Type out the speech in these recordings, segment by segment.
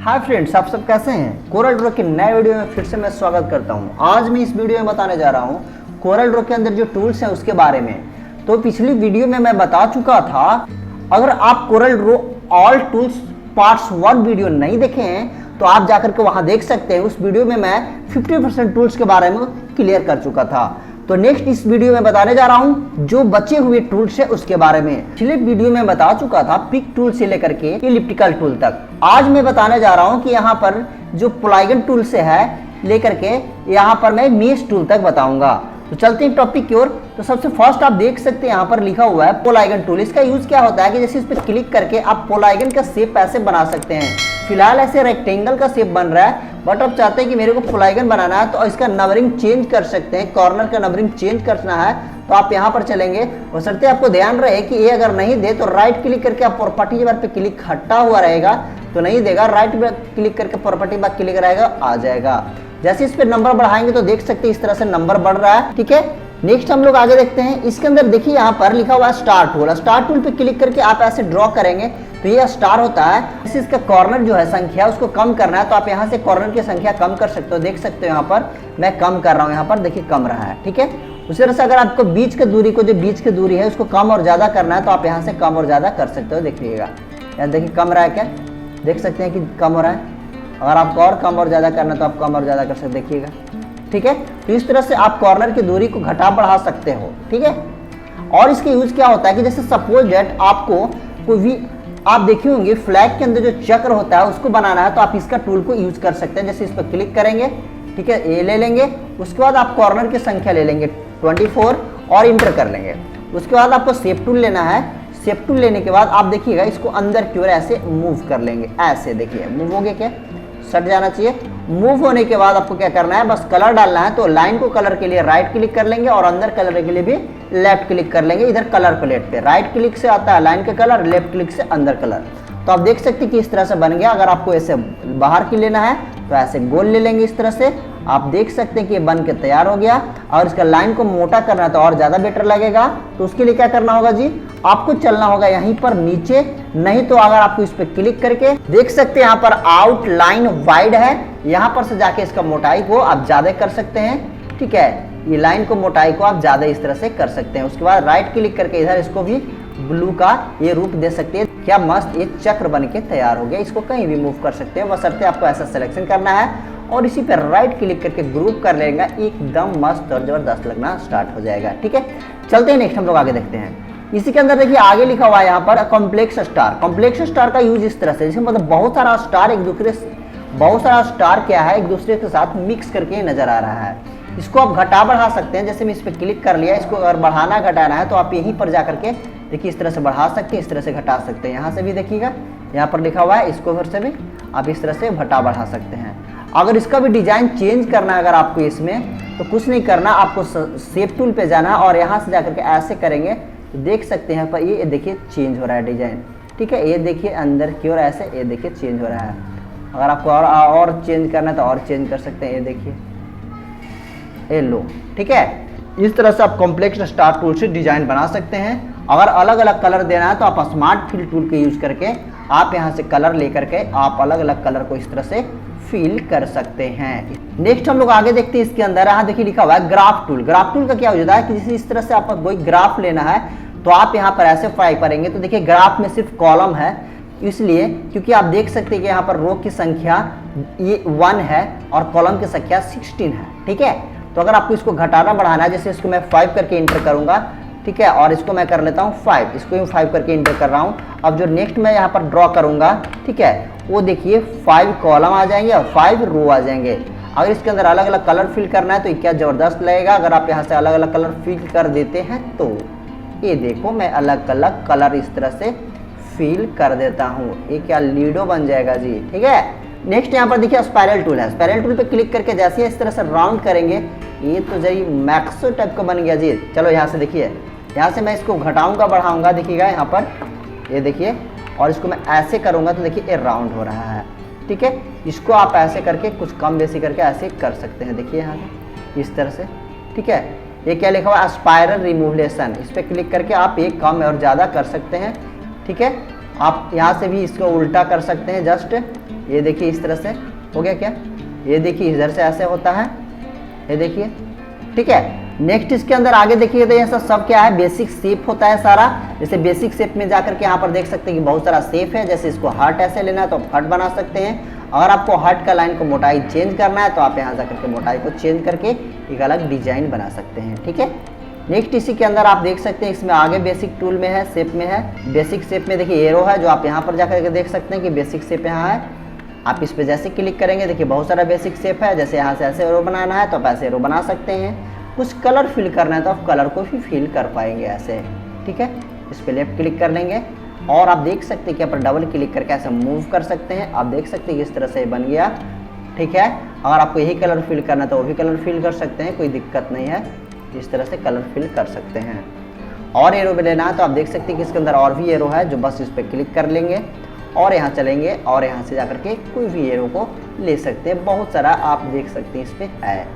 Hi friends, आप सब कैसे हैं। कोरल ड्रॉ के नए वीडियो में फिर से मैं स्वागत करता हूं। आज मैं इस वीडियो में बताने जा रहा हूं कोरल ड्रॉ के अंदर जो टूल्स हैं उसके बारे में। तो पिछली वीडियो में मैं बता चुका था, अगर आप Corel Draw all tools parts 1 video नहीं देखे हैं तो आप जाकर के वहां देख सकते हैं। उस वीडियो में मैं 50% टूल्स के बारे में क्लियर कर चुका था। तो नेक्स्ट इस वीडियो में बताने जा रहा हूं जो बचे हुए टूल्स है उसके बारे में। पिछले वीडियो में बता चुका था पिक टूल से लेकर के इलिप्टिकल टूल तक। आज मैं बताने जा रहा हूं कि यहाँ पर जो पॉलीगन टूल से है लेकर के यहाँ पर मैं मेश टूल तक बताऊंगा। तो चलते हैं टॉपिक की ओर। तो सबसे फर्स्ट आप देख सकते हैं यहाँ पर लिखा हुआ है पॉलीगन टूल। इसका यूज क्या होता है कि जैसे इस पर क्लिक करके आप पॉलीगन का शेप ऐसे बना सकते हैं। फिलहाल ऐसे रेक्टेंगल का शेप बन रहा है, बट आप चाहते हैं कि मेरे को पॉलीगन बनाना है तो इसका नंबरिंग चेंज कर सकते हैं। कॉर्नर का नंबरिंग चेंज करना है तो आप यहाँ पर चलेंगे। बशर्ते आपको ध्यान रहे कि ये अगर नहीं दे तो राइट क्लिक करके आप प्रॉपर्टी बार पे क्लिक हटा हुआ रहेगा तो नहीं देगा, राइट क्लिक करके प्रॉपर्टी बार क्लिक रहेगा आ जाएगा। जैसे इस पे नंबर बढ़ाएंगे तो देख सकते हैं इस तरह से नंबर बढ़ रहा है। ठीक है, नेक्स्ट हम लोग आगे देखते हैं। इसके अंदर देखिए यहाँ पर लिखा हुआ है स्टार टूल। स्टार टूल पे क्लिक करके आप ऐसे ड्रॉ करेंगे तो ये स्टार होता है। जैसे इसका कॉर्नर जो है संख्या उसको कम करना है तो आप यहाँ से कॉर्नर की संख्या कम कर सकते हो। देख सकते हो यहाँ पर मैं कम कर रहा हूँ, यहाँ पर देखिए कम रहा है। ठीक है, उसी तरह से अगर आपको बीच की दूरी को, जो बीच की दूरी है उसको कम और ज्यादा करना है तो आप यहाँ से कम और ज्यादा कर सकते हो। देखिएगा यहाँ देखिए कम रहा है, क्या देख सकते हैं कि कम हो रहा है। अगर आपको और कम और ज्यादा करना है तो आप कम और ज्यादा कर सकते, देखिएगा। ठीक है, तो इस तरह से आप कॉर्नर की दूरी को घटा बढ़ा सकते हो। ठीक है, और इसके यूज क्या होता है कि जैसे सपोज दैट आपको कोई भी, आप देखे होंगे फ्लैग के अंदर जो चक्र होता है उसको बनाना है तो आप इसका टूल को यूज कर सकते हैं। जैसे इस पर क्लिक करेंगे, ठीक है, ये ले लेंगे, उसके बाद आप कॉर्नर की संख्या ले लेंगे 24 और इंटर कर लेंगे। उसके बाद आपको शेप टूल लेना है। शेप टूल लेने के बाद आप देखिएगा इसको अंदर की ओर ऐसे मूव कर लेंगे। ऐसे देखिए मूव हो गया, क्या सट जाना चाहिए। मूव होने के बाद आपको क्या करना है, बस कलर डालना है। तो लाइन को कलर के लिए राइट क्लिक कर लेंगे और अंदर कलर के लिए भी लेफ्ट क्लिक कर लेंगे। इधर कलर प्लेट पे राइट क्लिक से आता है लाइन का कलर, लेफ्ट क्लिक से अंदर कलर। तो आप देख सकते हैं कि इस तरह से बन गया। अगर आपको ऐसे बाहर की लेना है तो ऐसे गोल ले लेंगे इस तरह से। आप देख सकते हैं कि ये बन के तैयार हो गया। और इसका लाइन को मोटा करना है तो और ज्यादा बेटर लगेगा। तो उसके लिए क्या करना होगा जी, आपको चलना होगा यहीं पर नीचे, नहीं तो अगर आपको इस पर क्लिक करके देख सकते हैं यहाँ पर आउटलाइन वाइड है, यहाँ पर से जाके इसका मोटाई को आप ज्यादा कर सकते हैं। ठीक है, ये लाइन को मोटाई को आप ज्यादा इस तरह से कर सकते हैं। उसके बाद राइट क्लिक करके इधर इसको भी ब्लू का ये रूप दे सकते हैं। क्या मस्त ये चक्र बन के तैयार हो गया। इसको कहीं भी मूव कर सकते हैं, बशर्ते आपको ऐसा सिलेक्शन करना है और इसी पर राइट क्लिक करके ग्रुप कर लेगा, एकदम मस्त और जबरदस्त लगना स्टार्ट हो जाएगा। ठीक है, चलते हैं नेक्स्ट हम लोग आगे देखते हैं। इसी के अंदर देखिए आगे लिखा हुआ है यहाँ पर कॉम्प्लेक्स स्टार। कॉम्प्लेक्स स्टार का यूज इस तरह से, जैसे मतलब बहुत सारा स्टार क्या है एक दूसरे के साथ मिक्स करके नजर आ रहा है। इसको आप घटा बढ़ा सकते हैं। जैसे मैं इस पर क्लिक कर लिया, इसको अगर बढ़ाना घटाना है तो आप यहीं पर जाकर के देखिए इस तरह से बढ़ा सकते हैं, इस तरह से घटा सकते हैं। यहाँ से भी देखिएगा यहाँ पर लिखा हुआ है, इसको फिर से भी आप इस तरह से घटा बढ़ा सकते हैं। अगर इसका भी डिजाइन चेंज करना है अगर आपको इसमें, तो कुछ नहीं करना, आपको शेप टूल पे जाना है और यहाँ से जाकर के ऐसे करेंगे तो देख सकते हैं पर ये देखिए चेंज हो रहा है डिजाइन। ठीक है, ये देखिए अंदर की ओर ऐसे ये देखिए चेंज हो रहा है। अगर आपको और चेंज करना है तो और चेंज कर सकते हैं। ये देखिए ये लो। ठीक है, इस तरह से आप कॉम्प्लेक्स स्टार टूल से डिजाइन बना सकते हैं। अगर अलग अलग कलर देना है तो आप स्मार्ट फिल टूल के यूज करके आप यहाँ से कलर लेकर के आप अलग अलग कलर को इस तरह से फिल कर सकते हैं। नेक्स्ट हम लोग आगे देखते हैं। इसके अंदर यहाँ देखिए लिखा हुआ है ग्राफ टूल। ग्राफ टूल का क्या हो जाता है कि जैसे इस तरह से आपको कोई ग्राफ लेना है तो आप यहाँ पर ऐसे फ्राई करेंगे तो देखिए ग्राफ में सिर्फ कॉलम है, इसलिए क्योंकि आप देख सकते हैं कि यहाँ पर रो की संख्या ये 1 है और कॉलम की संख्या 16 है। ठीक है, तो अगर आपको इसको घटाना बढ़ाना है, जैसे इसको मैं 5 करके इंटर करूंगा, ठीक है, और इसको मैं कर लेता हूँ 5, इसको 5 करके इंटर कर रहा हूँ। अब जो नेक्स्ट मैं यहाँ पर ड्रॉ करूंगा, ठीक है, वो देखिए 5 कॉलम आ जाएंगे और 5 रो आ जाएंगे। अगर इसके अंदर अलग अलग कलर फिल करना है तो क्या जबरदस्त लगेगा। अगर आप यहाँ से अलग अलग कलर फिल कर देते हैं तो ये देखो मैं अलग अलग कलर इस तरह से फिल कर देता हूँ। ये क्या लीडो बन जाएगा जी। ठीक है, नेक्स्ट यहाँ पर देखिए स्पाइरल टूल है। स्पाइरल टूल पे क्लिक करके जैसे इस तरह से राउंड करेंगे, ये तो जी मैक्सो टाइप का बन गया जी। चलो यहाँ से देखिए, यहाँ से मैं इसको घटाऊंगा बढ़ाऊंगा, देखिएगा यहाँ पर ये देखिए, और इसको मैं ऐसे करूंगा तो देखिए ये राउंड हो रहा है। ठीक है, इसको आप ऐसे करके कुछ कम बेसी करके ऐसे कर सकते हैं। देखिए यहाँ से इस तरह से। ठीक है, ये क्या लिखा हुआ है स्पाइरल रिमूवलेशन। इस पर क्लिक करके आप एक कम और ज़्यादा कर सकते हैं। ठीक है, आप यहाँ से भी इसको उल्टा कर सकते हैं, जस्ट ये देखिए इस तरह से हो गया क्या, ये देखिए इधर से ऐसे होता है, ये देखिए, ठीक है। नेक्स्ट इसके अंदर आगे देखिए तो ये सब क्या है, बेसिक शेप होता है सारा। जैसे बेसिक शेप में जाकर के यहाँ पर देख सकते हैं कि बहुत सारा शेप है। जैसे इसको हार्ट ऐसे लेना है तो आप हार्ट बना सकते हैं। अगर आपको हार्ट का लाइन को मोटाई चेंज करना है तो आप यहाँ जाकर के मोटाई को चेंज करके एक अलग डिजाइन बना सकते हैं, ठीक है। नेक्स्ट इसी के अंदर आप देख सकते हैं इसमें आगे बेसिक टूल में है, शेप में है। बेसिक शेप में देखिए एरो है, जो आप यहाँ पर जाकर के देख सकते हैं कि बेसिक शेप यहाँ है। आप इस पर जैसे क्लिक करेंगे देखिए बहुत सारा बेसिक शेप है। जैसे यहाँ से ऐसे एरो बनाना है तो आप ऐसे एरो बना सकते हैं। कुछ कलर फिल करना है तो आप कलर को भी फिल कर पाएंगे ऐसे, ठीक है। इस पर लेफ्ट क्लिक कर लेंगे और आप देख सकते हैं कि यहाँ पर डबल क्लिक करके ऐसे मूव कर सकते हैं। आप देख सकते हैं कि इस तरह से बन गया, ठीक है। अगर आपको यही कलर फिल करना है तो वो भी कलर फिल कर सकते हैं, कोई दिक्कत नहीं है। इस तरह से कलर फिल कर सकते हैं। और एरो भी लेना है तो आप देख सकते हैं कि इसके अंदर और भी एरो है, जो बस इस पर क्लिक कर लेंगे और यहाँ चलेंगे और यहाँ से जाकर के कोई भी एरो को ले सकते हैं। बहुत सारा आप देख सकते हैं इस पर है।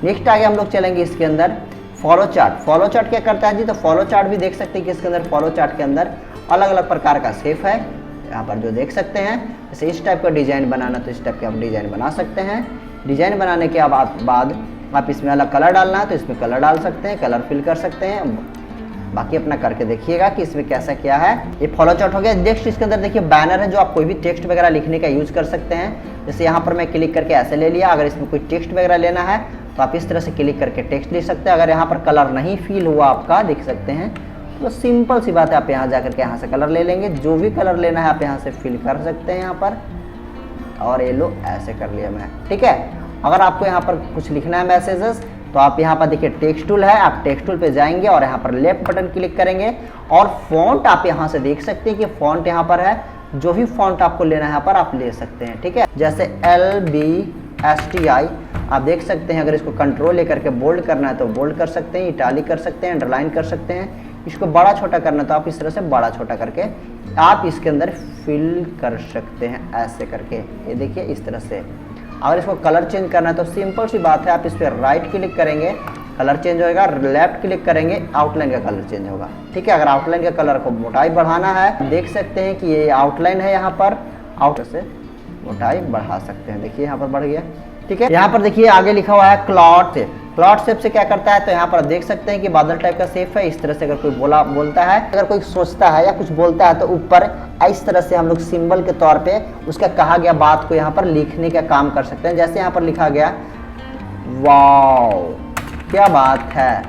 नेक्स्ट आगे हम लोग चलेंगे इसके अंदर फॉलो चार्ट। फॉलो चार्ट क्या करता है जी, तो फॉलो चार्ट भी देख सकते हैं कि इसके अंदर फॉलो चार्ट के अंदर अलग अलग प्रकार का शेप है। यहाँ पर जो देख सकते हैं, जैसे इस टाइप का डिजाइन बनाना तो इस टाइप के आप डिजाइन बना सकते हैं। डिजाइन बनाने के बाद आप इसमें अलग कलर डालना है तो इसमें कलर डाल सकते हैं, कलर फिल कर सकते हैं। बाकी अपना करके देखिएगा कि इसमें कैसा क्या है। ये फॉलो चार्ट हो गया। नेक्स्ट इसके अंदर देखिए बैनर है, जो आप कोई भी टेक्स्ट वगैरह लिखने का यूज कर सकते हैं। जैसे यहाँ पर मैं क्लिक करके ऐसे ले लिया। अगर इसमें कोई टेक्स्ट वगैरह लेना है तो आप इस तरह से क्लिक करके टेक्स्ट लिख सकते हैं। अगर यहाँ पर कलर नहीं फिल हुआ आपका, देख सकते हैं, तो सिंपल सी बात है, आप यहाँ जाकर के यहाँ से कलर ले लेंगे। जो भी कलर लेना है आप यहाँ से फिल कर सकते हैं यहाँ पर। और ये लो ऐसे कर लिया मैं, ठीक है। अगर आपको यहाँ पर कुछ लिखना है मैसेजेस तो आप यहाँ पर देखिए टेक्स्ट टूल है, आप टेक्स्ट टूल पे जाएंगे और यहाँ पर लेफ्ट बटन क्लिक करेंगे और फॉन्ट आप यहाँ से देख सकते हैं कि फॉन्ट यहाँ पर है। जो भी फॉन्ट आपको लेना है यहाँ पर आप ले सकते हैं, ठीक है। जैसे LBSTI आप देख सकते हैं। अगर इसको कंट्रोल लेकर के बोल्ड करना है तो बोल्ड कर सकते हैं, इटालिक कर सकते हैं, अंडरलाइन कर सकते हैं। इसको बड़ा छोटा करना है तो आप इस तरह से बड़ा छोटा करके आप इसके अंदर फिल कर सकते हैं ऐसे करके। ये देखिए इस तरह से। अगर इसको कलर चेंज करना है तो सिंपल सी बात है, आप इस पर राइट क्लिक करेंगे, कलर चेंज होएगा। लेफ्ट क्लिक करेंगे, आउटलाइन का कलर चेंज होगा, ठीक है। अगर आउटलाइन का कलर को मोटाई बढ़ाना है, देख सकते हैं कि ये आउटलाइन है, यहाँ पर आउटर से मोटाई बढ़ा सकते हैं। देखिए यहाँ पर बढ़ गया, ठीक है। यहाँ पर देखिए आगे लिखा हुआ है क्लॉट शेप। क्लॉट शेप से क्या करता है, तो यहाँ पर देख सकते हैं कि बादल टाइप का शेप है। इस तरह से अगर कोई बोलता है, अगर कोई सोचता है या कुछ बोलता है तो ऊपर इस तरह से हम लोग सिंबल के तौर पे उसका कहा गया बात को यहाँ पर लिखने का काम कर सकते हैं। जैसे यहाँ पर लिखा गया, वाओ क्या बात है,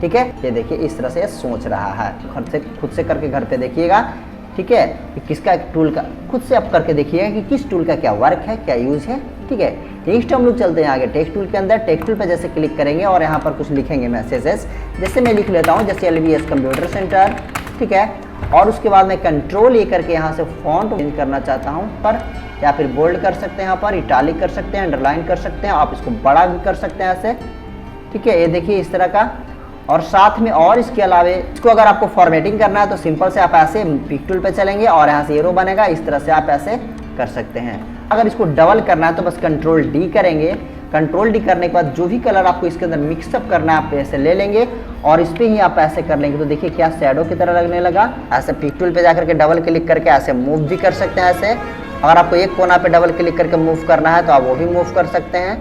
ठीक है। ये देखिए इस तरह से सोच रहा है। खुद से करके घर पे देखिएगा, ठीक है, कि किसका टूल का खुद से आप करके देखिएगा कि किस टूल का क्या वर्क है, क्या यूज है, ठीक है। नेक्स्ट हम लोग चलते हैं आगे टेक्स्ट टूल के अंदर। टेक्स्ट टूल पे जैसे क्लिक करेंगे और यहाँ पर कुछ लिखेंगे मैसेजेस। जैसे मैं लिख लेता हूँ, जैसे LBS कंप्यूटर सेंटर, ठीक है। और उसके बाद मैं कंट्रोल ले करके यहाँ से फॉन्ट चेंज करना चाहता हूँ पर, या फिर बोल्ड कर सकते हैं, यहाँ पर इटालिक कर सकते हैं, अंडरलाइन कर सकते हैं। आप इसको बड़ा भी कर सकते हैं ऐसे, ठीक है। ये देखिए इस तरह का। और साथ में और इसके अलावा इसको अगर आपको फॉर्मेटिंग करना है तो सिंपल से आप ऐसे पिक टूल पे चलेंगे और यहाँ से एरो बनेगा। इस तरह से आप ऐसे कर सकते हैं। अगर इसको डबल करना है तो बस कंट्रोल D करेंगे। कंट्रोल D करने के बाद जो भी कलर आपको इसके अंदर मिक्सअप करना है आप ऐसे ले लेंगे और इस पर ही आप ऐसे कर लेंगे तो देखिए क्या शैडो की तरह लगने लगा। ऐसे पिक टूल पे जाकर के डबल क्लिक करके ऐसे मूव भी कर सकते हैं ऐसे। अगर आपको एक कोना पे डबल क्लिक करके मूव करना है तो आप वो भी मूव कर सकते हैं,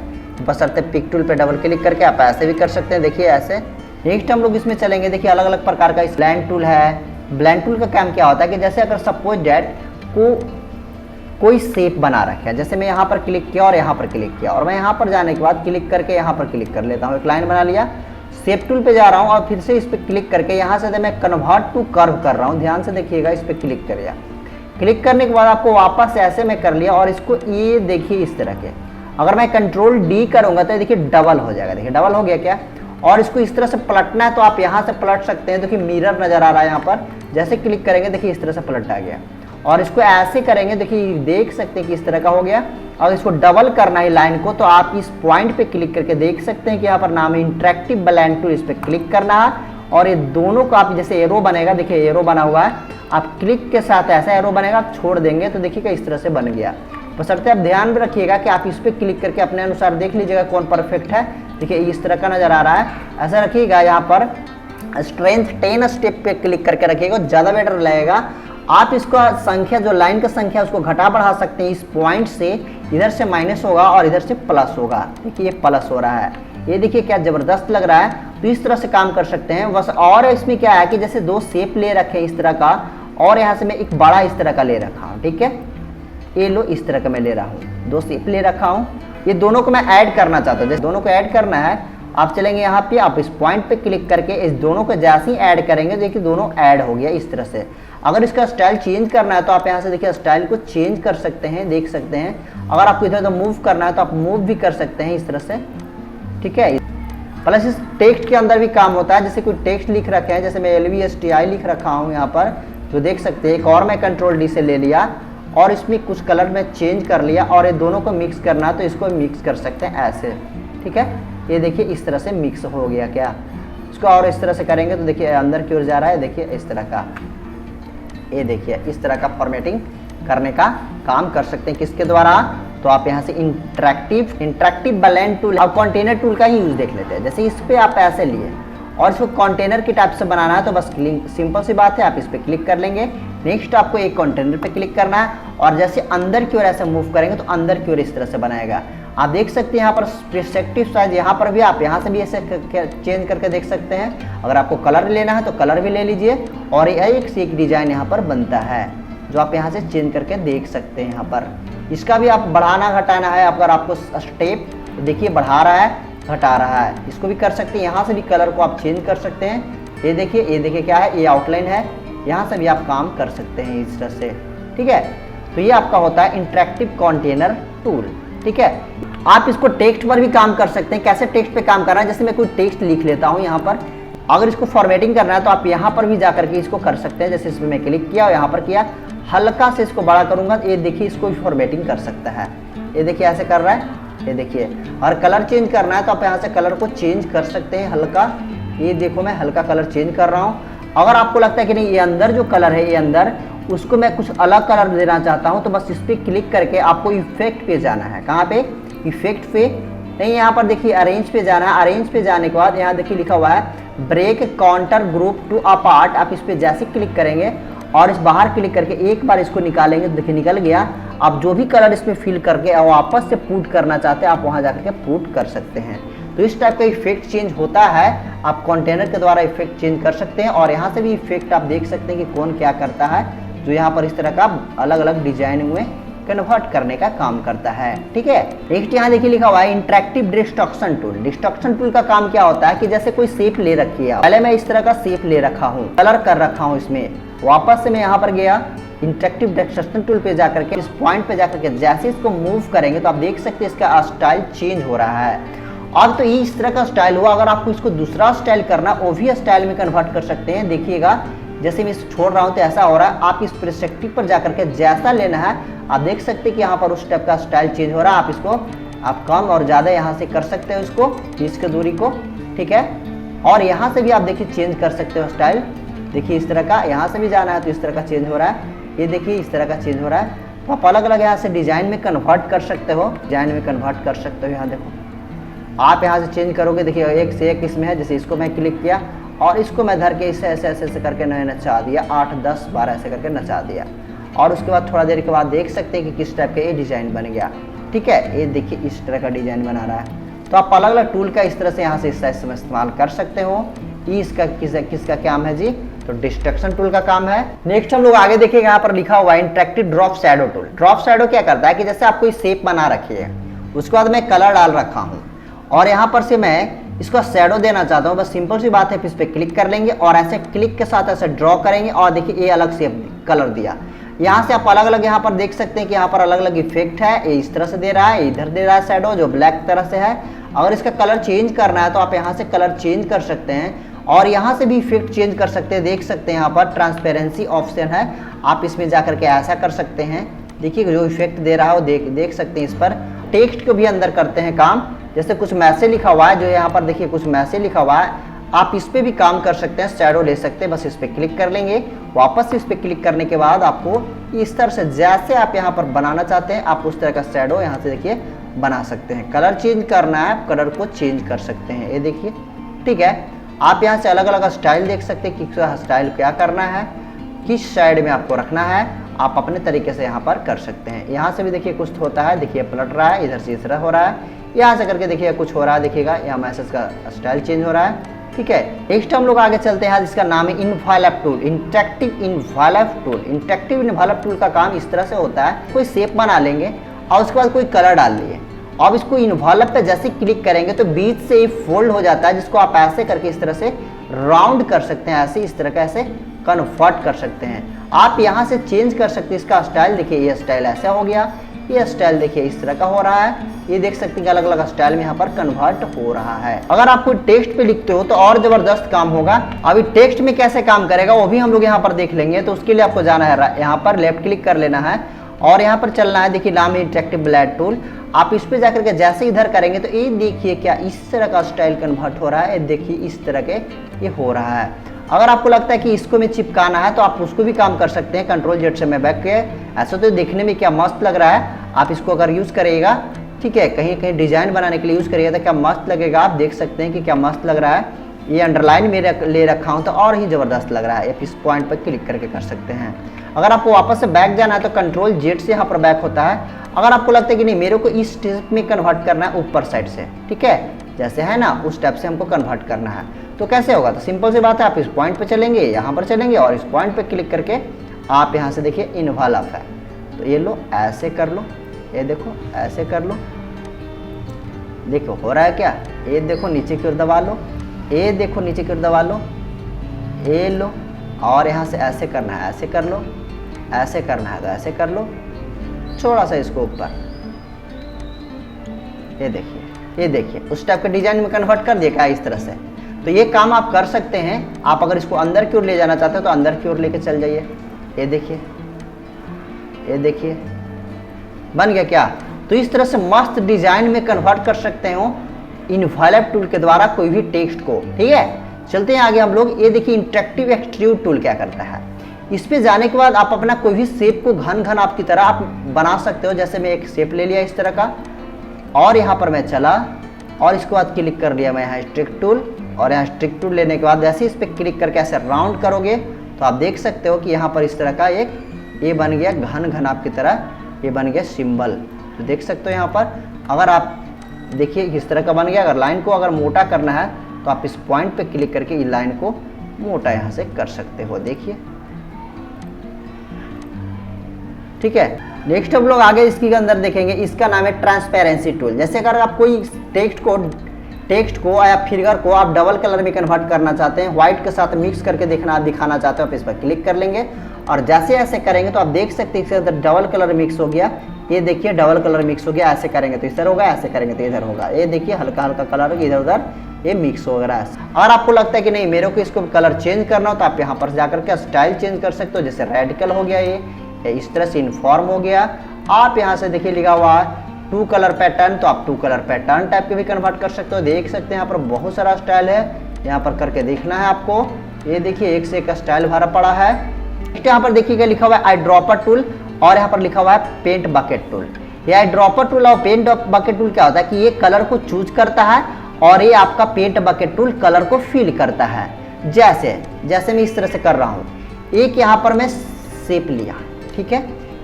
बशर्ते पिक टूल पे डबल क्लिक करके आप ऐसे भी कर सकते हैं। देखिए ऐसे। नेक्स्ट हम लोग इसमें चलेंगे। देखिए अलग अलग प्रकार का इस ब्लेंड टूल है। ब्लेंड टूल का काम क्या होता है कि जैसे अगर सपोज डेट कोई शेप बना रखा है, जैसे मैं यहाँ पर क्लिक किया और यहाँ पर क्लिक किया और मैं यहाँ पर जाने के बाद क्लिक करके यहाँ पर क्लिक कर लेता हूँ, एक लाइन बना लिया। शेप टूल पे जा रहा हूँ और फिर से इस पर क्लिक करके यहाँ से मैं कन्वर्ट टू कर्व कर रहा हूँ। ध्यान से देखिएगा, इस पर क्लिक करिए। क्लिक करने के बाद आपको वापस ऐसे में कर लिया और इसको ये देखिए इस तरह के। अगर मैं कंट्रोल D करूँगा तो देखिए डबल हो जाएगा। देखिए डबल हो गया क्या। और इसको इस तरह से पलटना है तो आप यहाँ से पलट सकते हैं। देखिए मिरर नजर आ रहा है यहाँ पर, जैसे क्लिक करेंगे देखिए इस तरह से पलट आ गया। और इसको ऐसे करेंगे, देखिए देख सकते हैं कि इस तरह का हो गया। और इसको डबल करना है लाइन को तो आप इस पॉइंट पे क्लिक करके देख सकते हैं कि यहाँ पर नाम है इंटरेक्टिव ब्लेंड टूल। इस पर क्लिक करना है और ये दोनों को आप जैसे एरो बनेगा, देखिए एरो बना हुआ है, आप क्लिक के साथ ऐसा एरो बनेगा, आप छोड़ देंगे तो देखिएगा इस तरह से बन गया। बशर्ते आप ध्यान में रखिएगा कि आप इस पर क्लिक करके अपने अनुसार देख लीजिएगा कौन परफेक्ट है। देखिए इस तरह का नजर आ रहा है। ऐसा रखिएगा, यहाँ पर स्ट्रेंथ 10 स्टेप पे क्लिक करके रखिएगा, ज़्यादा बेटर लगेगा। आप इसका संख्या, जो लाइन का संख्या उसको घटा बढ़ा सकते हैं। इस पॉइंट से इधर से माइनस होगा और इधर से प्लस होगा। देखिए ये प्लस हो रहा है, ये देखिए क्या जबरदस्त लग रहा है। तो इस तरह से काम कर सकते हैं बस। और इसमें क्या है कि जैसे दो शेप ले रखे हैं इस तरह का, और यहाँ से मैं एक बड़ा इस तरह का ले रखा हूँ, ठीक है। ये लो इस तरह का मैं ले रहा हूँ, दो शेप ले रखा हूँ। ये दोनों को मैं ऐड करना चाहता हूँ। जैसे दोनों को ऐड करना है, आप चलेंगे यहाँ पे, आप इस पॉइंट पे क्लिक करके इस दोनों को जैसे ही ऐड करेंगे, देखिए दोनों ऐड हो गया इस तरह से। अगर इसका स्टाइल चेंज करना है तो आप यहाँ से देखिए स्टाइल को चेंज कर सकते हैं, देख सकते हैं। अगर आपको इधर उधर मूव करना है तो आप मूव भी कर सकते हैं इस तरह से, ठीक है। प्लस इस टेक्स्ट के अंदर भी काम होता है। जैसे कोई टेक्स्ट लिख रखे हैं, जैसे मैं LVSTI लिख रखा हूँ यहाँ पर, तो देख सकते हैं। एक और मैं कंट्रोल D से ले लिया और इसमें कुछ कलर में चेंज कर लिया, और ये दोनों को मिक्स करना है तो इसको मिक्स कर सकते हैं ऐसे, ठीक है। ये देखिए इस तरह से मिक्स हो गया क्या। इसको और इस तरह से करेंगे तो देखिए अंदर की ओर जा रहा है, देखिए इस तरह का। ये देखिए इस तरह का फॉर्मेटिंग करने का काम कर सकते हैं। किसके द्वारा? तो आप यहाँ से इंटरेक्टिव ब्लेंड टूल और कंटेनर टूल का ही यूज देख लेते हैं। जैसे इस पे आप ऐसे लिए और इसको कंटेनर की टाइप से बनाना है तो बस सिंपल सी बात है, आप इस पे क्लिक कर लेंगे। नेक्स्ट आपको एक कंटेनर पे क्लिक करना है और जैसे अंदर की ओर ऐसे मूव करेंगे तो अंदर की ओर इस तरह से बनाएगा। आप देख सकते हैं यहाँ पर पर्सपेक्टिव साइज, यहाँ पर भी आप यहाँ से भी ऐसे चेंज करके देख सकते हैं। अगर आपको कलर लेना है तो कलर भी ले लीजिए, और एक से एक डिजाइन यहाँ पर बनता है जो आप यहाँ से चेंज करके देख सकते हैं। यहाँ पर इसका भी आप बढ़ाना घटाना है। अगर आपको स्टेप देखिए बढ़ा रहा है, घटा रहा है, इसको भी कर सकते हैं। यहाँ से भी कलर को आप चेंज कर सकते हैं। ये देखिए क्या है, ये आउटलाइन है, यहाँ से भी आप काम कर सकते हैं इस तरह से, ठीक है। तो ये आपका होता है इंटरेक्टिव कंटेनर टूल, ठीक है। आप इसको टेक्स्ट पर भी काम कर सकते हैं। कैसे टेक्स्ट पे काम करना है? जैसे मैं कोई टेक्स्ट लिख लेता हूँ यहाँ पर, अगर इसको फॉर्मेटिंग करना है तो आप यहाँ पर भी जा करके इसको कर सकते हैं। जैसे इसमें मैं क्लिक किया और यहाँ पर किया, हल्का से इसको बड़ा करूंगा, ये देखिए इसको भी फॉर्मेटिंग कर सकता है। ये देखिए ऐसे कर रहा है, ये देखिए। और कलर चेंज करना है तो आप यहाँ से कलर को चेंज कर सकते हैं हल्का। ये देखो मैं हल्का कलर चेंज कर रहा हूँ। अगर आपको लगता है कि नहीं ये अंदर जो कलर है, ये अंदर उसको मैं कुछ अलग कलर देना चाहता हूँ, तो बस इस पर क्लिक करके आपको इफेक्ट पे जाना है। कहाँ पे? इफेक्ट पे नहीं, यहाँ पर देखिए अरेंज पे जाना है। अरेंज पे जाने के बाद यहाँ देखिए लिखा हुआ है break contour group to apart. आप इस पे जैसे क्लिक करेंगे और इस बाहर क्लिक करके एक बार इसको निकालेंगे तो देखिए निकल गया। आप जो भी कलर इसमें फिल करके वापस से पुट करना चाहते हैं, आप वहाँ जाकर के पुट कर सकते हैं। तो इस टाइप का इफेक्ट चेंज होता है। आप कंटेनर के द्वारा इफेक्ट चेंज कर सकते हैं, और यहाँ से भी इफेक्ट आप देख सकते हैं कि कौन क्या करता है, जो यहाँ पर इस तरह का अलग अलग डिजाइन में कन्वर्ट करने का काम करता है, ठीक है। नेक्स्ट यहाँ देखिए लिखा हुआ है interactive destruction tool. Destruction tool का काम क्या होता है कि जैसे कोई शेप ले रखी है, पहले मैं इस तरह का शेप ले रखा हूँ, कलर कर रखा हूँ इसमें, वापस से मैं यहाँ पर गया इंटरेक्टिव डिस्ट्रक्शन टूल पे जाकर के इस पॉइंट पे जाकर के जैसे इसको मूव करेंगे तो आप देख सकते हैं इसका स्टाइल चेंज हो रहा है। अब तो ये इस तरह का स्टाइल हुआ। अगर आपको इसको दूसरा स्टाइल करना, वो भी स्टाइल में कन्वर्ट कर सकते हैं। देखिएगा जैसे मैं इसे छोड़ रहा हूँ तो ऐसा हो रहा है। आप इस पर्सपेक्टिव पर जाकर के जैसा लेना है आप देख सकते हैं कि यहाँ पर उस टाइप का स्टाइल चेंज हो रहा है। आप इसको आप कम और ज़्यादा यहाँ से कर सकते हो इसको, इसकी दूरी को, ठीक है। और यहाँ से भी आप देखिए चेंज कर सकते हो स्टाइल। देखिए इस तरह का, यहाँ से भी जाना है तो इस तरह का चेंज हो रहा है। ये देखिए इस तरह का चेंज हो रहा है। तो आप अलग अलग यहाँ से डिजाइन में कन्वर्ट कर सकते हो, डिजाइन में कन्वर्ट कर सकते हो। यहाँ देखो आप यहाँ से चेंज करोगे, देखिए एक से एक इसमें है। जैसे इसको मैं क्लिक किया और इसको मैं धर के इसे ऐसे ऐसे ऐसे करके नचा दिया, 8 10 12 ऐसे करके नचा दिया। और उसके बाद थोड़ा देर के बाद देख सकते हैं कि किस टाइप का ये डिज़ाइन बन गया, ठीक है। ये देखिए इस तरह का डिज़ाइन बना रहा है। तो आप अलग अलग टूल का इस तरह से यहाँ से इस्तेमाल कर सकते हो। इसका किसका काम है जी? तो डिस्ट्रक्शन टूल का काम है। नेक्स्ट हम लोग आगे देखेंगे, यहाँ पर लिखा हुआ है interactive drop shadow tool. Drop shadow क्या करता है कि जैसे आप कोई शेप बना रखी है, उसके बाद मैं कलर डाल रखा हूँ और यहाँ पर से मैं इसको शैडो देना चाहता हूँ। बस सिंपल सी बात है, इस पर क्लिक कर लेंगे और ऐसे क्लिक के साथ ऐसे ड्रॉ करेंगे और देखिए ये अलग से कलर दिया। यहाँ से आप अलग अलग यहाँ पर देख सकते हैं कि यहाँ पर अलग अलग इफेक्ट है। ये इस तरह से दे रहा है, इधर दे रहा है शैडो जो ब्लैक तरह से है। अगर इसका कलर चेंज करना है तो आप यहाँ से कलर चेंज कर सकते हैं और यहाँ से भी इफेक्ट चेंज कर सकते हैं। देख सकते हैं यहाँ पर ट्रांसपेरेंसी ऑप्शन है, आप इसमें जाकर के ऐसा कर सकते हैं। देखिए जो इफेक्ट दे रहा है वो देख सकते हैं। इस पर टेक्स्ट को भी अंदर करते हैं काम। जैसे कुछ मैसेज लिखा हुआ है, जो यहाँ पर देखिए कुछ मैसेज लिखा हुआ है, आप इस पे भी काम कर सकते हैं, शैडो ले सकते हैं। बस इस पे क्लिक कर लेंगे, वापस इस पे क्लिक करने के बाद आपको इस तरह से जैसे आप यहाँ पर बनाना चाहते हैं आप उस तरह का शैडो यहाँ से देखिए बना सकते हैं। कलर चेंज करना है, कलर को चेंज कर सकते हैं। ये देखिए, ठीक है। आप यहाँ से अलग अलग स्टाइल देख सकते हैं कि स्टाइल क्या करना है। किस साइड में आपको रखना है आप अपने तरीके से यहाँ पर कर सकते हैं। यहाँ से भी देखिए कुछ होता है, देखिए पलट रहा है, इधर से इस तरह हो रहा है, यहाँ से करके देखिए कुछ हो रहा है, देखिएगा यहाँ मैसेज का स्टाइल चेंज हो रहा है। ठीक है, नेक्स्ट हम लोग आगे चलते हैं जिसका नाम है involve tool, interactive involve tool. Interactive involve tool का काम इस तरह से होता है, कोई शेप बना लेंगे और उसके बाद कोई कलर डाल लिए, अब इसको इन्वॉल्व पे जैसे क्लिक करेंगे तो बीच से ये फोल्ड हो जाता है, जिसको आप ऐसे करके इस तरह से राउंड कर सकते हैं, ऐसे इस तरह का ऐसे कन्वर्ट कर सकते हैं। आप यहाँ से चेंज कर सकते हैं इसका स्टाइल। देखिए ये स्टाइल ऐसा हो गया, ये स्टाइल देखिए इस तरह का हो रहा है, ये देख सकते हैं कि अलग अलग स्टाइल में यहाँ पर कन्वर्ट हो रहा है। अगर आप कोई टेक्स्ट पे लिखते हो तो और जबरदस्त काम होगा। अभी टेक्स्ट में कैसे काम करेगा वो भी हम लोग यहाँ पर देख लेंगे। तो उसके लिए आपको जाना है, यहाँ पर लेफ्ट क्लिक कर लेना है और यहाँ पर चलना है, देखिए नाम है इंटरेक्टिव ब्लैड टूल। आप इस पे जाकर के जैसे इधर करेंगे तो ये देखिए क्या इस तरह का स्टाइल कन्वर्ट हो रहा है, देखिए इस तरह के ये हो रहा है। अगर आपको लगता है कि इसको में चिपकाना है तो आप उसको भी काम कर सकते हैं, कंट्रोल जेड से मैं बैक के। ऐसा तो देखने में क्या मस्त लग रहा है, आप इसको अगर यूज़ करिएगा, ठीक है, कहीं कहीं डिजाइन बनाने के लिए यूज़ करिएगा तो क्या मस्त लगेगा। आप देख सकते हैं कि क्या मस्त लग रहा है। ये अंडरलाइन में ले रखा हूँ तो और ही ज़बरदस्त लग रहा है। आप इस पॉइंट पर क्लिक करके कर सकते हैं। अगर आपको वापस से बैक जाना है तो कंट्रोल जेड से यहाँ पर बैक होता है। अगर आपको लगता है कि नहीं मेरे को इस स्टेप में कन्वर्ट करना है ऊपर साइड से, ठीक है, जैसे है ना उस टाइप से हमको कन्वर्ट करना है, तो कैसे होगा? तो सिंपल सी बात है, आप इस पॉइंट पे चलेंगे, यहाँ पर चलेंगे और इस पॉइंट पे क्लिक करके आप यहाँ से देखिए इन्वॉल्व है, तो ये लो ऐसे कर लो, ये देखो ऐसे कर लो, देखो हो रहा है क्या, ये देखो नीचे की ओर दबा लो, ये देखो नीचे की ओर दबा लो, ये लो, और यहाँ से ऐसे करना है, ऐसे कर लो, ऐसे करना है तो ऐसे कर लो, थोड़ा सा इसको ऊपर, ये देखिए उस टाइप के डिजाइन में कन्वर्ट कर दिया क्या इस तरह से। तो ये काम आप कर सकते हैं। आप अगर इसको अंदर की ओर ले जाना चाहते हो तो अंदर की ओर लेके चल जाइए, ये देखिए बन गया क्या। तो इस तरह से मस्त डिजाइन में कन्वर्ट कर सकते हो इन्वॉल्व टूल के द्वारा कोई भी टेक्स्ट को। ठीक है, चलते हैं आगे हम लोग। ये देखिए इंटरेक्टिव एक्सट्रूड टूल क्या करता है। इस पे जाने के बाद आप अपना कोई भी शेप को घन आपकी तरह आप बना सकते हो। जैसे मैं एक शेप ले लिया इस तरह का और यहाँ पर मैं चला और इसके बाद क्लिक कर लिया मैं यहाँ स्ट्रिक टूल, और यहाँ स्ट्रिक टूल लेने के बाद जैसे इस पर क्लिक करके ऐसे राउंड करोगे तो आप देख सकते हो कि यहाँ पर इस तरह का एक ये बन गया घन आपकी तरह, ये बन गया सिंबल। तो देख सकते हो यहाँ पर अगर आप देखिए किस तरह का बन गया। अगर लाइन को अगर मोटा करना है तो आप इस पॉइंट पे क्लिक करके इस लाइन को मोटा यहाँ से कर सकते हो, देखिए। ठीक है, नेक्स्ट हम लोग आगे इसके अंदर देखेंगे, इसका नाम है ट्रांसपेरेंसी टूल। जैसे अगर आप कोई टेक्स्ट को या फिगर को आप डबल कलर में कन्वर्ट करना चाहते हैं, व्हाइट के साथ मिक्स करके दिखाना चाहते हो, आप इस पर क्लिक कर लेंगे और जैसे ऐसे करेंगे तो आप देख सकते हैं इसके अंदर डबल कलर मिक्स हो गया। ये देखिए डबल कलर मिक्स हो गया। ऐसे करेंगे तो इधर होगा, ऐसे करेंगे तो इधर होगा। ये देखिए हल्का हल्का कलर इधर उधर ये मिक्स हो रहा है। अगर आपको लगता है कि नहीं मेरे को इसको कलर चेंज करना हो तो आप यहाँ पर जाकर के स्टाइल चेंज कर सकते हो। जैसे रेडिकल हो गया, ये इस तरह से इनफॉर्म हो गया। आप यहाँ से देखिए लिखा हुआ है 2 कलर पैटर्न, तो आप 2 कलर पैटर्न टाइप के भी कन्वर्ट कर सकते हो। देख सकते हैं यहाँ पर बहुत सारा स्टाइल है, यहाँ पर करके देखना है आपको। ये देखिए एक से एक स्टाइल भरा पड़ा है। यहाँ पर देखिएगा लिखा हुआ है आई ड्रॉपर टूल और यहाँ पर लिखा हुआ है पेंट बकेट टूल। ये आई ड्रॉपर टूल और पेंट बकेट टूल क्या होता है कि ये कलर को चूज करता है और ये आपका पेंट बकेट टूल कलर को फिल करता है। जैसे मैं इस तरह से कर रहा हूँ, एक यहाँ पर मैं शेप लिया, ठीक है,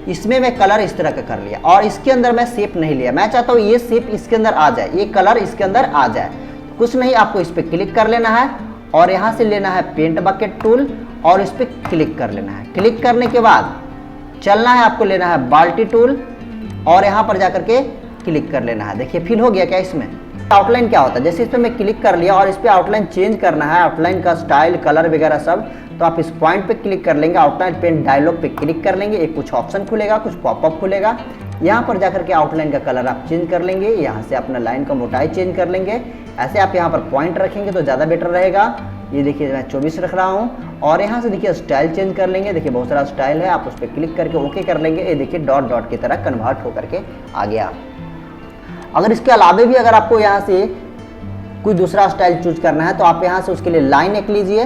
इसमें मैं कलर इस तरह का कर लिया और इसके अंदर मैं शेप नहीं लिया। मैं चाहता हूँ ये शेप इसके अंदर आ जाए, ये कलर इसके अंदर आ जाए। कुछ नहीं, आपको इस पर क्लिक कर लेना है और यहाँ से लेना है पेंट बकेट टूल और इस पर क्लिक कर लेना है। क्लिक करने के बाद चलना है, आपको लेना है बाल्टी टूल और यहाँ पर जाकर के क्लिक कर लेना है। देखिए फिल हो गया क्या इसमें। आउटलाइन क्या होता है, जैसे इस पर मैं क्लिक कर लिया और इस पर आउटलाइन चेंज करना है, आउटलाइन का स्टाइल कलर वगैरह सब, तो आप इस पॉइंट पे क्लिक कर लेंगे, आउटलाइन पेंट डायलॉग पे क्लिक कर लेंगे। एक कुछ ऑप्शन खुलेगा, कुछ पॉपअप खुलेगा, यहाँ पर जाकर के आउटलाइन का कलर आप चेंज कर लेंगे। यहाँ से अपना लाइन का मोटाई चेंज कर लेंगे। ऐसे आप यहाँ पर पॉइंट रखेंगे तो ज़्यादा बेटर रहेगा। ये देखिए मैं 24 रख रहा हूँ और यहाँ से देखिए स्टाइल चेंज कर लेंगे। देखिए बहुत सारा स्टाइल है, आप उस पर क्लिक करके ओके कर लेंगे। ये देखिए डॉट डॉट की तरह कन्वर्ट होकर के आ गया। अगर इसके अलावा भी अगर आपको यहाँ से कोई दूसरा स्टाइल चूज करना है तो आप यहाँ से उसके लिए लाइन एक लीजिए,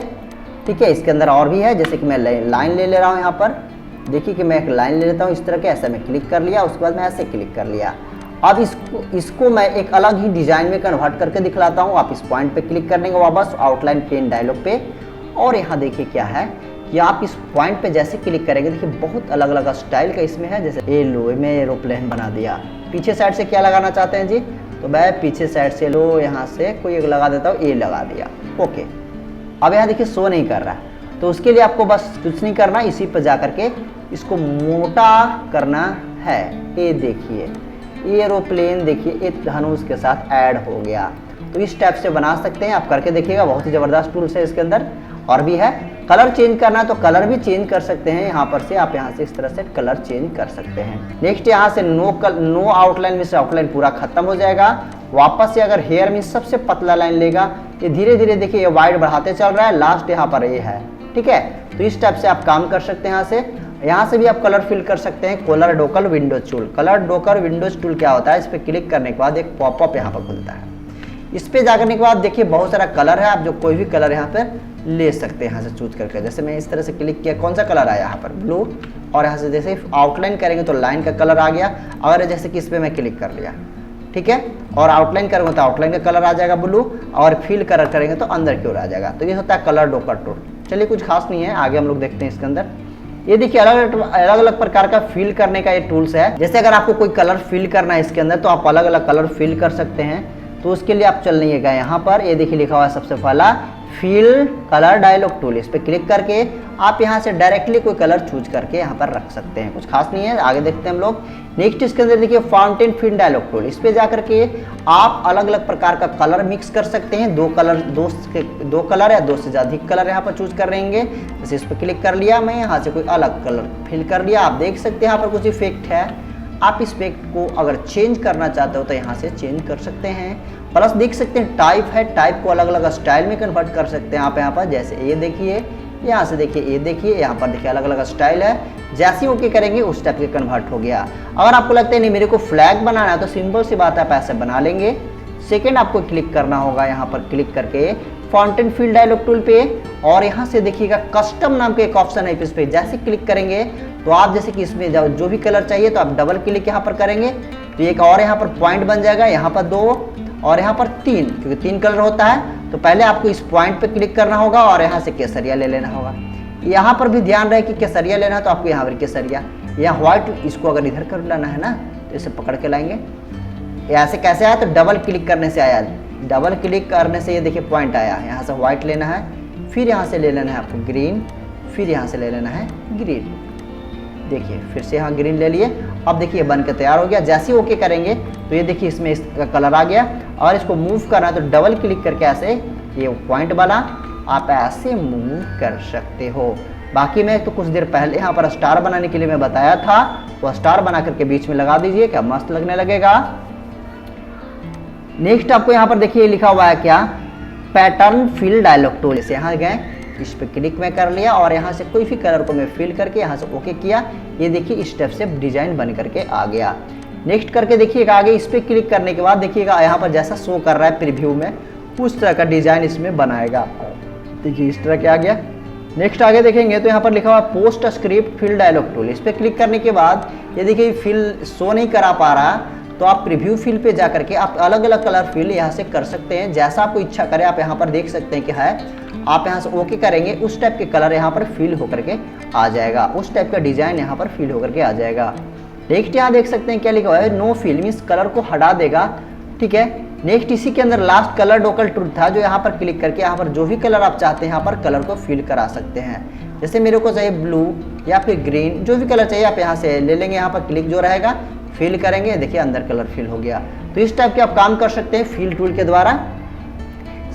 ठीक है। इसके अंदर और भी है, जैसे कि मैं लाइन ले रहा हूँ। यहाँ पर देखिए कि मैं एक लाइन ले लेता हूँ इस तरह के, ऐसा मैं क्लिक कर लिया, उसके बाद मैं ऐसे क्लिक कर लिया। अब इसको मैं एक अलग ही डिजाइन में कन्वर्ट करके दिखलाता हूँ। आप इस पॉइंट पे क्लिक कर लेंगे वापस आउटलाइन पेन डायलॉग पे और यहाँ देखिए क्या है, कि आप इस पॉइंट पे जैसे क्लिक करेंगे, देखिए बहुत अलग अलग स्टाइल का इसमें है। जैसे ए लो, मैं एरोप्लेन बना दिया। पीछे साइड से क्या लगाना चाहते हैं जी, तो मैं पीछे साइड से लो, यहाँ से कोई एक लगा देता हूँ, ए लगा दिया। ओके, अब यहाँ देखिए शो नहीं कर रहा है, तो उसके लिए आपको बस कुछ नहीं करना, इसी पर जा करके इसको मोटा करना है। ये देखिए एरोप्लेन, देखिए एक धनुष के साथ ऐड हो गया। तो इस टाइप से बना सकते हैं, आप करके देखिएगा, बहुत ही ज़बरदस्त टूल्स है इसके अंदर। और भी है, कलर चेंज करना है तो कलर भी चेंज कर सकते हैं। यहाँ पर से आप यहाँ से इस तरह से कलर चेंज कर सकते हैं। नेक्स्ट यहाँ से नो आउटलाइन में से आउटलाइन पूरा खत्म हो जाएगा। वापस से अगर हेयर में सबसे पतला लाइन लेगा, ये धीरे धीरे देखिए ये वाइड बढ़ाते चल रहा है, लास्ट यहाँ पर ये है। ठीक है, तो इस टाइप से आप काम कर सकते हैं। यहाँ से भी आप कलर फिल कर सकते हैं। Colour docker Windows tool, colour docker Windows tool क्या होता है, इस पर क्लिक करने के बाद एक पॉपअप यहाँ पर खुलता है। इस पे जाने के बाद देखिए बहुत सारा कलर है, आप जो कोई भी कलर यहाँ पर ले सकते हैं यहाँ से चूज करके। जैसे मैं इस तरह से क्लिक किया, कौन सा कलर आया यहाँ पर, ब्लू। और यहाँ से जैसे आउटलाइन करेंगे तो लाइन का कलर आ गया। अगर जैसे कि इस पर मैं क्लिक कर लिया, ठीक है, और आउटलाइन करेंगे तो आउटलाइन का कलर आ जाएगा ब्लू, और फिल कलर करेंगे तो अंदर की ओर आ जाएगा। तो ये होता है कलर डोकर टूल। चलिए कुछ खास नहीं है, आगे हम लोग देखते हैं इसके अंदर। ये देखिए अलग अलग प्रकार का फिल करने का ये टूल्स है। जैसे अगर आपको कोई कलर फिल करना है इसके अंदर, तो आप अलग अलग कलर फिल कर सकते हैं। तो उसके लिए आप चलिएगा यहाँ पर, ये देखिए लिखा हुआ है सबसे पहला फिल कलर डायलॉग टूल। इस पर क्लिक करके आप यहाँ से डायरेक्टली कोई कलर चूज करके यहाँ पर रख सकते हैं। कुछ खास नहीं है, आगे देखते हैं हम लोग। नेक्स्ट इसके अंदर देखिए फाउंटेन फिल डायलॉग टूल। इस पे जा करके आप अलग अलग प्रकार का कलर मिक्स कर सकते हैं। दो कलर या दो से अधिक कलर यहाँ पर चूज कर रहेंगे। जैसे इस पर क्लिक कर लिया, मैं यहाँ से कोई अलग कलर फिल कर लिया। आप देख सकते हैं यहाँ पर कुछ इफेक्ट है। आप इस इफेक्ट को अगर चेंज करना चाहते हो तो यहाँ से चेंज कर सकते हैं। प्लस देख सकते हैं टाइप है, टाइप को अलग अलग स्टाइल में कन्वर्ट कर सकते हैं आप यहाँ पर। जैसे ये देखिए, यहाँ से देखिए, ये देखिए, यहाँ पर देखिए अलग अलग स्टाइल है। जैसे ओके करेंगे उस टाइप के कन्वर्ट हो गया। अगर आपको लगता है नहीं मेरे को फ्लैग बनाना है, तो सिंपल सी बात है, आप ऐसे बना लेंगे। सेकेंड आपको क्लिक करना होगा यहाँ पर, क्लिक करके फाउंटेन फिल डायलॉग टूल पे, और यहाँ से देखिएगा कस्टम नाम का एक ऑप्शन है इस पे। जैसे क्लिक करेंगे तो आप जैसे कि इसमें जो भी कलर चाहिए तो आप डबल क्लिक यहाँ पर करेंगे तो एक और यहाँ पर पॉइंट बन जाएगा। यहाँ पर 2 और यहाँ पर 3, क्योंकि 3 कलर होता है। तो पहले आपको इस पॉइंट पे क्लिक करना होगा और यहाँ से केसरिया ले लेना होगा। यहाँ पर भी ध्यान रहे कि केसरिया लेना है तो आपको यहाँ पर केसरिया, यहाँ व्हाइट, इसको अगर इधर कर लाना है ना तो इसे पकड़ के लाएंगे। ऐसे कैसे आया, तो डबल क्लिक करने से आया। डबल क्लिक करने से ये देखिए पॉइंट आया। यहाँ से व्हाइट लेना है, फिर यहाँ से ले लेना है आपको ग्रीन, फिर यहाँ से ले लेना है ग्रीन। देखिए फिर से यहाँ ग्रीन ले लिए। अब देखिए बन के तैयार हो गया। जैसे ही ओके करेंगे तो ये देखिए इसमें इसका कलर आ गया। और इसको मूव करना है तो डबल क्लिक करके ऐसे ये पॉइंट वाला आप ऐसे मूव कर सकते हो। बाकी मैं तो कुछ देर पहले यहाँ पर स्टार बनाने के लिए मैं बताया था, वो स्टार बना करके बीच में लगा दीजिए, क्या मस्त लगने लगेगा। नेक्स्ट आपको यहाँ पर देखिए लिखा हुआ है क्या, पैटर्न फिल डायलॉग टूल। से यहाँ गए, इस पे क्लिक में कर लिया और यहाँ से कोई भी कलर को मैं फिल करके यहाँ से ओके किया। ये देखिए इस स्टेप से डिजाइन बन करके आ गया। नेक्स्ट करके देखिएगा आगे, इस पे क्लिक करने के बाद देखिएगा यहाँ पर जैसा शो कर रहा है प्रीव्यू में, उस तरह का डिजाइन इसमें बनाएगा। देखिए इस तरह के आ गया। नेक्स्ट आगे देखेंगे तो यहाँ पर लिखा हुआ PostScript fill dialog tool. इस पर क्लिक करने के बाद ये देखिए फिल शो नहीं करा पा रहा, तो आप प्रीव्यू फिल पे जा करके आप अलग अलग कलर फिल यहाँ से कर सकते हैं। जैसा आपको इच्छा करे आप यहाँ पर देख सकते हैं कि है। आप यहाँ से ओके करेंगे, उस टाइप के कलर यहाँ पर फिल होकर के आ जाएगा, उस टाइप का डिजाइन यहाँ पर फिल होकर के आ जाएगा। नेक्स्ट यहाँ देख सकते हैं क्या लिखा हुआ है, नो फिल, मीन्स कलर को हटा देगा। ठीक है। नेक्स्ट इसी के अंदर लास्ट कलर डोकर टूल था, जो यहाँ पर क्लिक करके यहाँ पर जो भी कलर आप चाहते हैं यहाँ पर कलर को फिल करा सकते हैं। जैसे मेरे को चाहिए ब्लू या फिर ग्रीन, जो भी कलर चाहिए आप यहाँ से ले लेंगे। यहाँ पर क्लिक जो रहेगा फिल करेंगे, देखिए अंदर कलर फिल हो गया। तो इस टाइप के आप काम कर सकते हैं फिल टूल के द्वारा।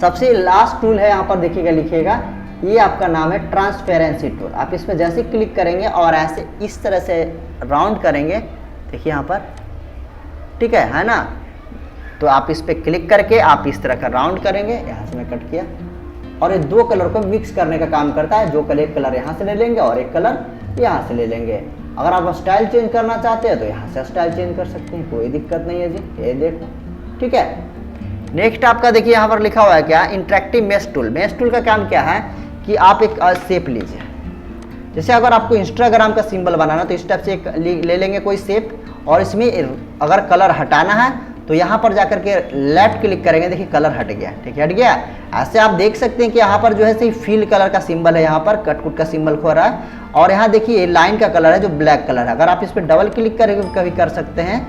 सबसे लास्ट टूल है यहाँ पर देखिएगा, लिखिएगा, ये आपका नाम है ट्रांसपेरेंसी टूल। आप इस पर जैसे क्लिक करेंगे और ऐसे इस तरह से राउंड करेंगे, देखिए यहाँ पर, ठीक है ना। तो आप इस पर क्लिक करके आप इस तरह का राउंड करेंगे, यहाँ से मैं कट किया, और ये दो कलर को मिक्स करने का काम करता है। जो कलर, एक कलर यहाँ से ले लेंगे और एक कलर यहाँ से ले लेंगे। अगर आप स्टाइल चेंज करना चाहते हैं तो यहाँ से स्टाइल चेंज कर सकते हैं, कोई दिक्कत नहीं है जी। ये देखो, ठीक है। नेक्स्ट आपका देखिए यहाँ पर लिखा हुआ है क्या, interactive mesh tool. Mesh tool का काम क्या है कि आप एक शेप लीजिए। जैसे अगर आपको इंस्टाग्राम का सिंबल बनाना तो इस टाइप से एक ले लेंगे कोई शेप, और इसमें अगर कलर हटाना है तो यहाँ पर जाकर के लेफ्ट क्लिक करेंगे, देखिए कलर हट गया, ठीक है, हट गया। ऐसे आप देख सकते हैं कि यहाँ पर जो है सही फील कलर का सिंबल है, यहाँ पर कटकुट का सिंबल खो रहा है। और यहाँ देखिए लाइन का कलर है जो ब्लैक कलर है। अगर आप इस पर डबल क्लिक करके कभी कर सकते हैं,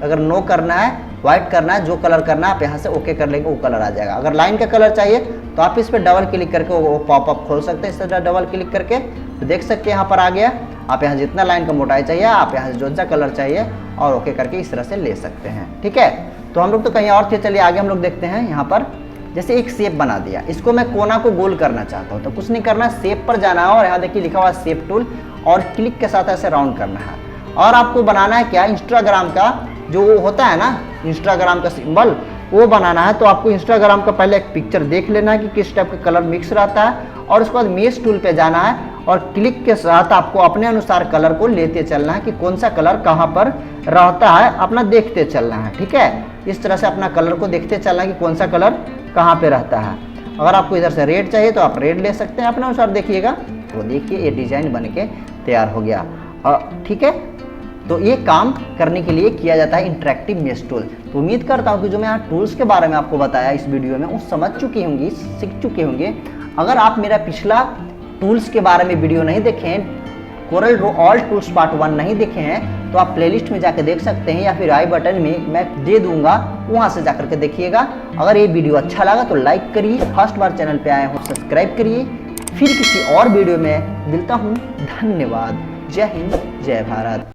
अगर नो करना है, व्हाइट करना है, जो कलर करना है आप यहाँ से ओके कर लेंगे, वो कलर आ जाएगा। अगर लाइन का कलर चाहिए तो आप इस पर डबल क्लिक करके वो पॉपअप खोल सकते हैं। इस तरह डबल क्लिक करके तो देख सकते हैं यहाँ पर आ गया। आप यहाँ जितना लाइन का मोटाई चाहिए, आप यहाँ जो सा कलर चाहिए और ओके करके इस तरह से ले सकते हैं, ठीक है। तो हम लोग तो कहीं और थे, चलिए आगे हम लोग देखते हैं। यहाँ पर जैसे एक शेप बना दिया, इसको मैं कोना को गोल करना चाहता हूँ, तो कुछ नहीं करना, शेप पर जाना है और यहाँ देखिए लिखा हुआ है शेप टूल, और क्लिक के साथ ऐसे राउंड करना है। और आपको बनाना है क्या, इंस्टाग्राम का जो होता है ना, इंस्टाग्राम का सिंबल वो बनाना है। तो आपको इंस्टाग्राम का पहले एक पिक्चर देख लेना है कि किस टाइप का कलर मिक्स रहता है, और उसके बाद मेश टूल पे जाना है और क्लिक के साथ आपको अपने अनुसार कलर को लेते चलना है कि कौन सा कलर कहाँ पर रहता है, अपना देखते चलना है, ठीक है। इस तरह से अपना कलर को देखते चलना है कि कौन सा कलर कहाँ पे रहता है। अगर आपको इधर से रेड चाहिए तो आप रेड ले सकते हैं अपने अनुसार, देखिएगा। तो देखिए ये डिजाइन बन के तैयार हो गया, ठीक है। तो ये काम करने के लिए किया जाता है इंटरेक्टिव मेश टूल। तो उम्मीद करता हूँ कि जो मैं यहाँ टूल्स के बारे में आपको बताया इस वीडियो में, वो समझ चुकी होंगी, सीख चुके होंगे। अगर आप मेरा पिछला टूल्स के बारे में वीडियो नहीं देखें, Corel Draw all tools part 1 नहीं देखे हैं, तो आप प्लेलिस्ट में जाकर देख सकते हैं, या फिर आई बटन में मैं दे दूंगा, वहां से जाकर के देखिएगा। अगर ये वीडियो अच्छा लगा तो लाइक करिए, फर्स्ट बार चैनल पे आए हो सब्सक्राइब करिए। फिर किसी और वीडियो में मिलता हूँ, धन्यवाद, जय हिंद, जय भारत।